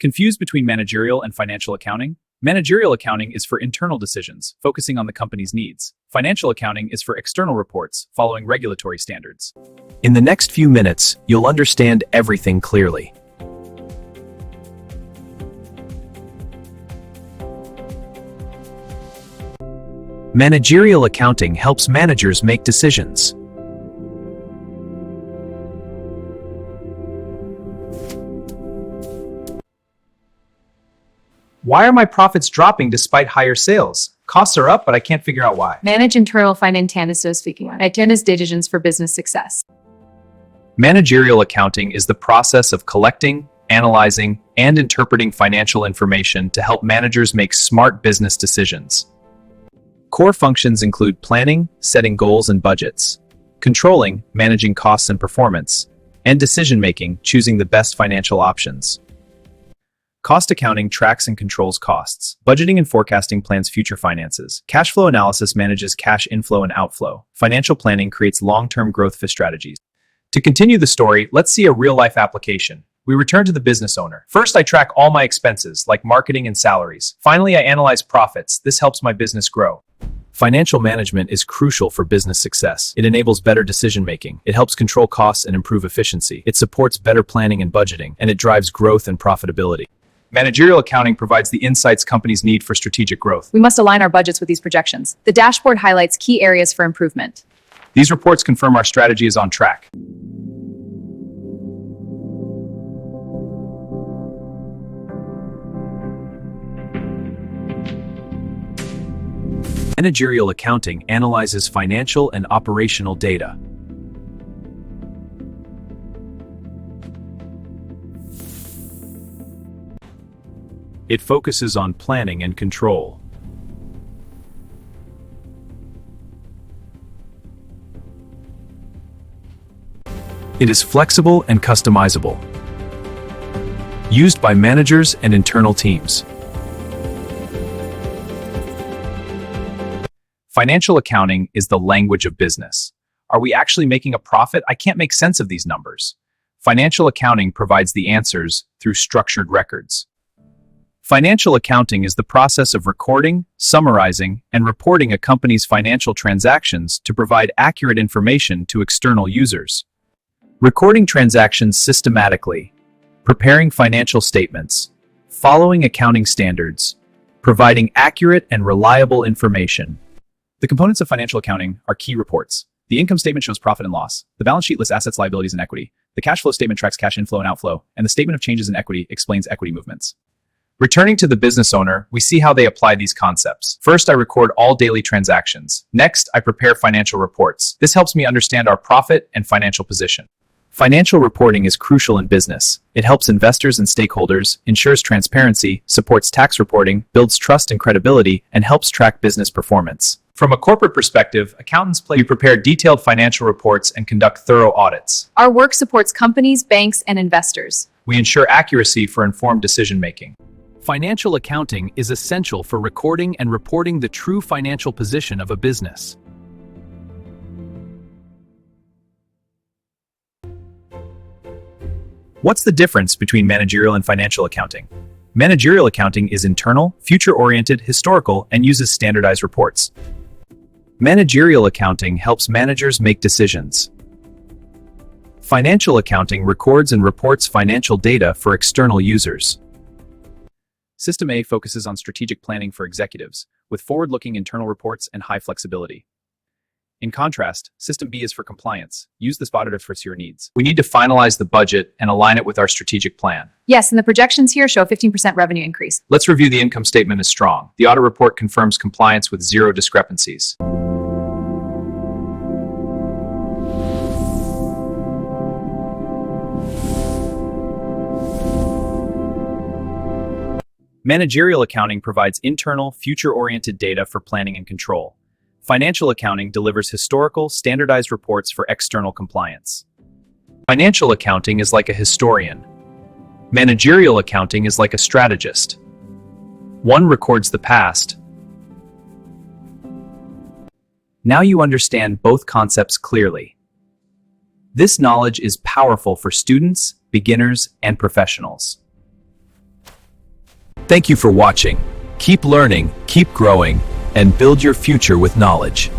Confused between managerial and financial accounting? Managerial accounting is for internal decisions, focusing on the company's needs. Financial accounting is for external reports, following regulatory standards. In the next few minutes, you'll understand everything clearly. Managerial accounting helps managers make decisions. Why are my profits dropping despite higher sales? Costs are up, but I can't figure out why. Manage internal finances decisions for business success. Managerial accounting is the process of collecting, analyzing, and interpreting financial information to help managers make smart business decisions. Core functions include planning, setting goals and budgets, controlling, managing costs and performance, and decision-making, choosing the best financial options. Cost accounting tracks and controls costs. Budgeting and forecasting plans future finances. Cash flow analysis manages cash inflow and outflow. Financial planning creates long-term growth strategies. To continue the story, let's see a real-life application. We return to the business owner. First, I track all my expenses, like marketing and salaries. Finally, I analyze profits. This helps my business grow. Financial management is crucial for business success. It enables better decision-making. It helps control costs and improve efficiency. It supports better planning and budgeting, and it drives growth and profitability. Managerial accounting provides the insights companies need for strategic growth. We must align our budgets with these projections. The dashboard highlights key areas for improvement. These reports confirm our strategy is on track. Managerial accounting analyzes financial and operational data. It focuses on planning and control. It is flexible and customizable, used by managers and internal teams. Financial accounting is the language of business. Are we actually making a profit? I can't make sense of these numbers. Financial accounting provides the answers through structured records. Financial accounting is the process of recording, summarizing, and reporting a company's financial transactions to provide accurate information to external users. Recording transactions systematically, preparing financial statements, following accounting standards, providing accurate and reliable information. The components of financial accounting are key reports. The income statement shows profit and loss. The balance sheet lists assets, liabilities, and equity. The cash flow statement tracks cash inflow and outflow, and the statement of changes in equity explains equity movements. Returning to the business owner, we see how they apply these concepts. First, I record all daily transactions. Next, I prepare financial reports. This helps me understand our profit and financial position. Financial reporting is crucial in business. It helps investors and stakeholders, ensures transparency, supports tax reporting, builds trust and credibility, and helps track business performance. From a corporate perspective, accountants prepare detailed financial reports and conduct thorough audits. Our work supports companies, banks, and investors. We ensure accuracy for informed decision-making. Financial accounting is essential for recording and reporting the true financial position of a business. What's the difference between managerial and financial accounting? Managerial accounting is internal, future-oriented, historical, and uses standardized reports. Managerial accounting helps managers make decisions. Financial accounting records and reports financial data for external users. System A focuses on strategic planning for executives, with forward-looking internal reports and high flexibility. In contrast, System B is for compliance. Use this auditor for your needs. We need to finalize the budget and align it with our strategic plan. Yes, and the projections here show a 15% revenue increase. Let's review the income statement as strong. The audit report confirms compliance with 0 discrepancies. Managerial accounting provides internal, future-oriented data for planning and control. Financial accounting delivers historical, standardized reports for external compliance. Financial accounting is like a historian. Managerial accounting is like a strategist. One records the past. Now you understand both concepts clearly. This knowledge is powerful for students, beginners, and professionals. Thank you for watching. Keep learning, keep growing, and build your future with knowledge.